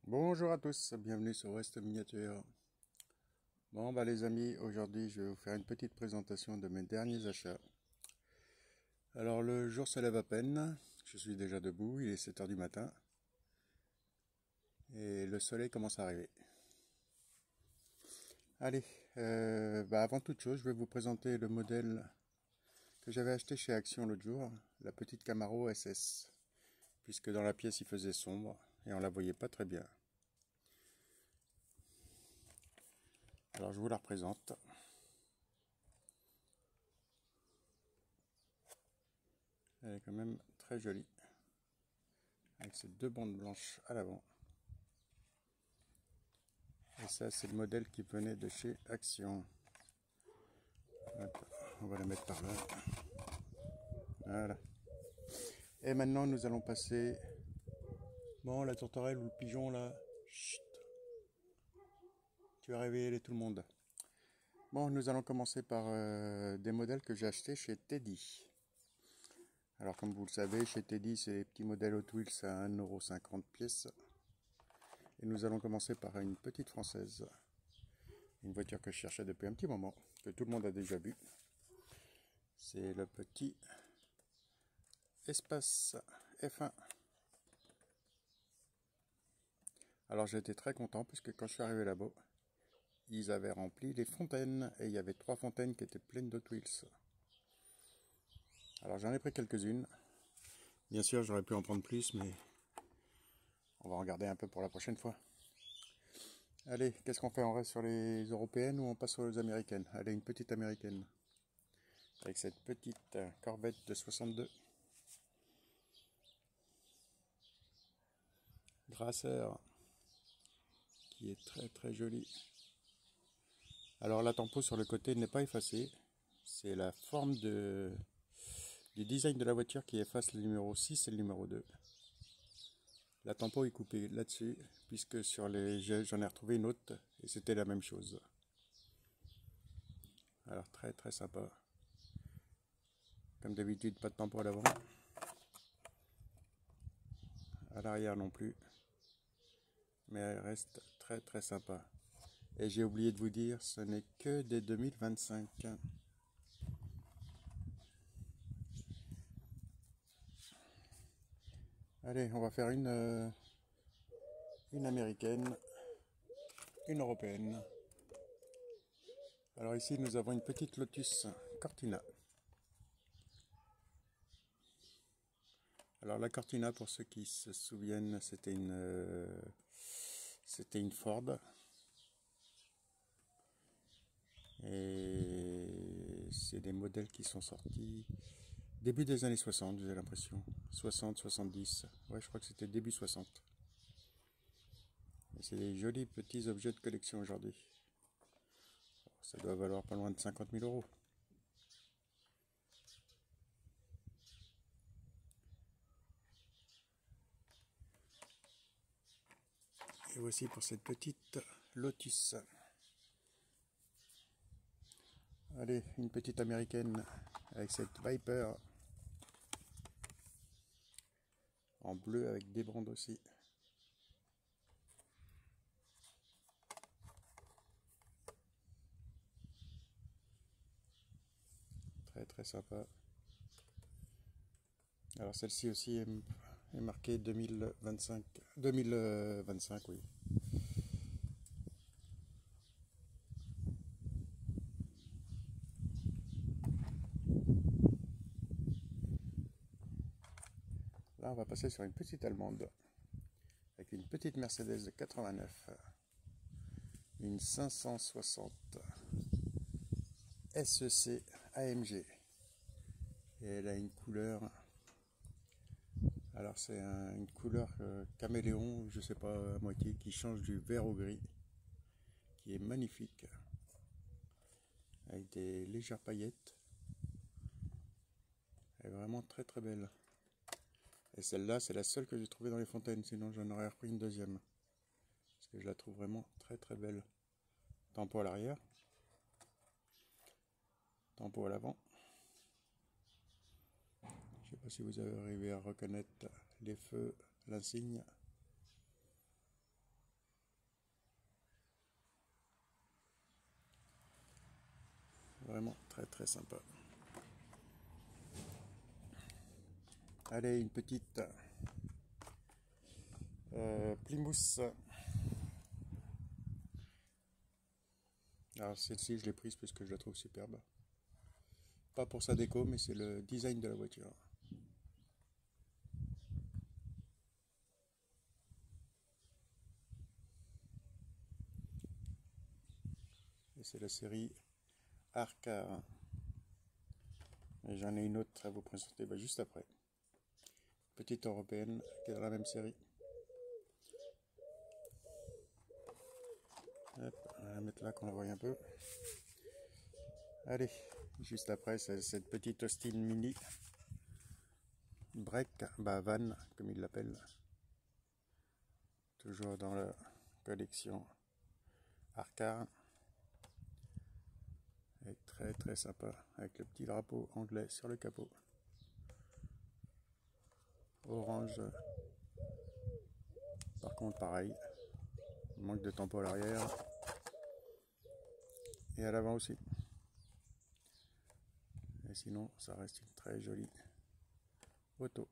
Bonjour à tous, bienvenue sur West Miniature. Bon les amis, aujourd'hui je vais vous faire une petite présentation de mes derniers achats. Alors le jour se lève à peine, je suis déjà debout, il est 7 h du matin et le soleil commence à arriver. Allez, avant toute chose je vais vous présenter le modèle que j'avais acheté chez Action l'autre jour, la petite Camaro SS, puisque dans la pièce il faisait sombre et on la voyait pas très bien. Alors je vous la représente. Elle est quand même très jolie, avec ces deux bandes blanches à l'avant. Et ça c'est le modèle qui venait de chez Action. Hop, on va la mettre par là. Voilà. Et maintenant nous allons passer... Bon, la tourterelle ou le pigeon là, chut, tu vas réveiller tout le monde. Bon, nous allons commencer par des modèles que j'ai achetés chez Teddy. Alors comme vous le savez, chez Teddy c'est les petits modèles Hot Wheels à 1,50 € pièce. Et nous allons commencer par une petite française. Une voiture que je cherchais depuis un petit moment, que tout le monde a déjà vu. C'est le petit Espace F1. Alors j'ai été très content puisque quand je suis arrivé là-bas, ils avaient rempli les fontaines et il y avait 3 fontaines qui étaient pleines d'Hot Wheels. Alors j'en ai pris quelques-unes. Bien sûr j'aurais pu en prendre plus, mais on va en garder un peu pour la prochaine fois. Allez, qu'est-ce qu'on fait? On reste sur les européennes ou on passe aux américaines? Allez, une petite américaine. Avec cette petite Corvette de 62. Grasseur. Qui est très très jolie. Alors la tempo sur le côté n'est pas effacée. C'est la forme du design de la voiture qui efface le numéro 6 et le numéro 2. La tempo est coupée là-dessus, puisque sur les j'en ai retrouvé une autre et c'était la même chose. Alors très très sympa. Comme d'habitude, pas de tempo à l'avant. À l'arrière non plus. Mais elle reste très très sympa. Et j'ai oublié de vous dire, ce n'est que des 2025. Allez, on va faire une américaine, une européenne. Alors ici nous avons une petite Lotus Cortina. Alors la Cortina, pour ceux qui se souviennent, c'était une Ford. Et c'est des modèles qui sont sortis début des années 60, j'ai l'impression. 60, 70. Ouais, je crois que c'était début 60. Et c'est des jolis petits objets de collection aujourd'hui. Ça doit valoir pas loin de 50 000 euros. Et voici pour cette petite Lotus. Allez, une petite américaine avec cette Viper en bleu avec des bandes aussi. Très très sympa. Alors celle-ci aussi est marquée 2025. 2025, oui. Là, on va passer sur une petite allemande avec une petite Mercedes de 89, une 560 SEC AMG. Et elle a une couleur, alors c'est une couleur caméléon, je sais pas à moitié, qui change du vert au gris, qui est magnifique, avec des légères paillettes. Elle est vraiment très très belle. Et celle-là, c'est la seule que j'ai trouvée dans les fontaines, sinon j'en aurais repris une deuxième. Parce que je la trouve vraiment très très belle. Tempo à l'arrière. Tempo à l'avant. Je ne sais pas si vous avez arrivé à reconnaître les feux, l'insigne. Vraiment très très sympa. Allez, une petite Plymouth. Alors celle-ci je l'ai prise parce que je la trouve superbe. Pas pour sa déco, mais c'est le design de la voiture. Et c'est la série Arcar. Et j'en ai une autre à vous présenter juste après. Petite européenne qui est dans la même série. Hop, on va la mettre là qu'on la voit un peu. Allez, juste après, c'est cette petite Austin Mini. Break, van, comme ils l'appellent. Toujours dans la collection Arcar. Et très très sympa, avec le petit drapeau anglais sur le capot. Orange. Par contre, pareil. Manque de tampon à l'arrière. Et à l'avant aussi. Et sinon, ça reste une très jolie auto.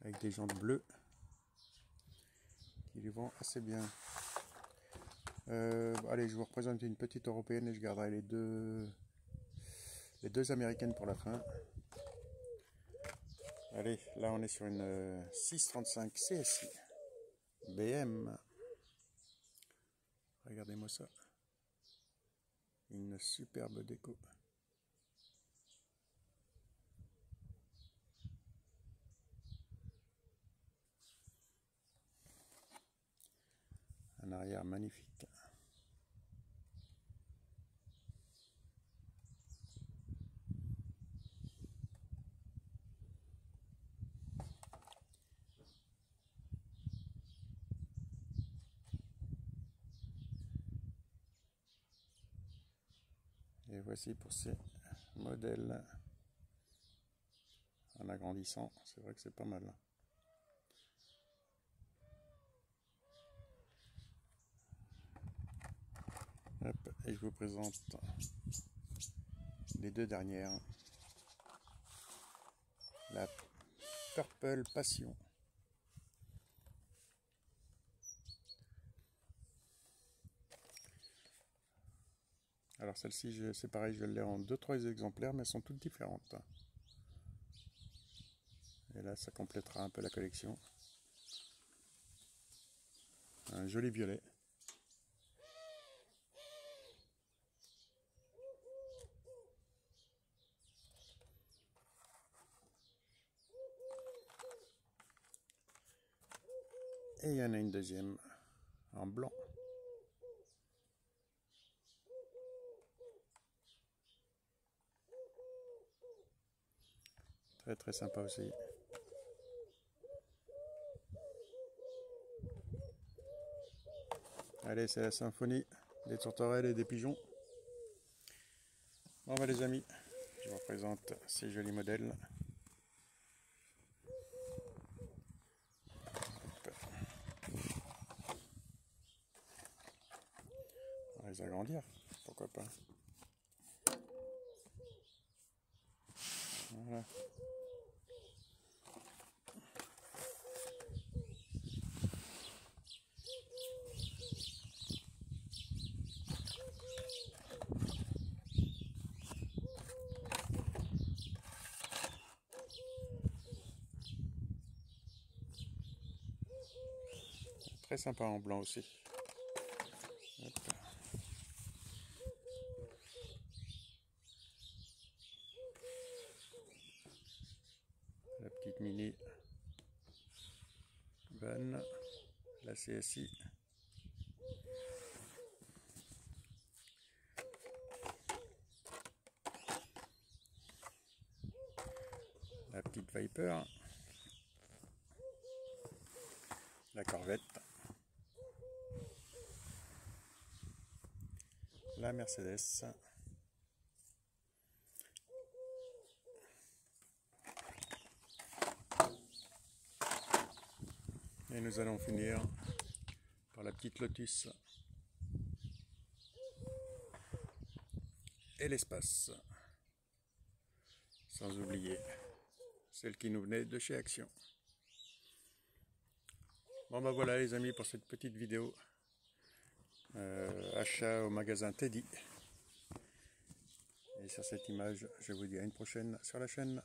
Avec des jantes bleues qui lui vont assez bien. Allez, je vous représente une petite européenne et je garderai les deux américaines pour la fin. Allez, là on est sur une 635 CSI BM. Regardez-moi ça. Une superbe déco. Un arrière magnifique. Et voici pour ces modèles en agrandissant. C'est vrai que c'est pas mal. Hop, et je vous présente les deux dernières. La Purple Passion. Alors celle-ci, c'est pareil, je l'ai en 2-3 exemplaires, mais elles sont toutes différentes. Et là, ça complétera un peu la collection. Un joli violet. Et il y en a une deuxième en blanc. Très très sympa aussi. Allez, c'est la symphonie des tourterelles et des pigeons. Bon bah les amis, je vous présente ces jolis modèles. On va les agrandir, pourquoi pas. Voilà. Très sympa en blanc aussi. Hop. La petite mini van, la CSI. La petite Viper. La Corvette. La Mercedes. Et nous allons finir par la petite Lotus et l'espace. Sans oublier celle qui nous venait de chez Action. Bon ben voilà les amis pour cette petite vidéo. Achat au magasin Teddy. Et sur cette image, je vous dis à une prochaine sur la chaîne.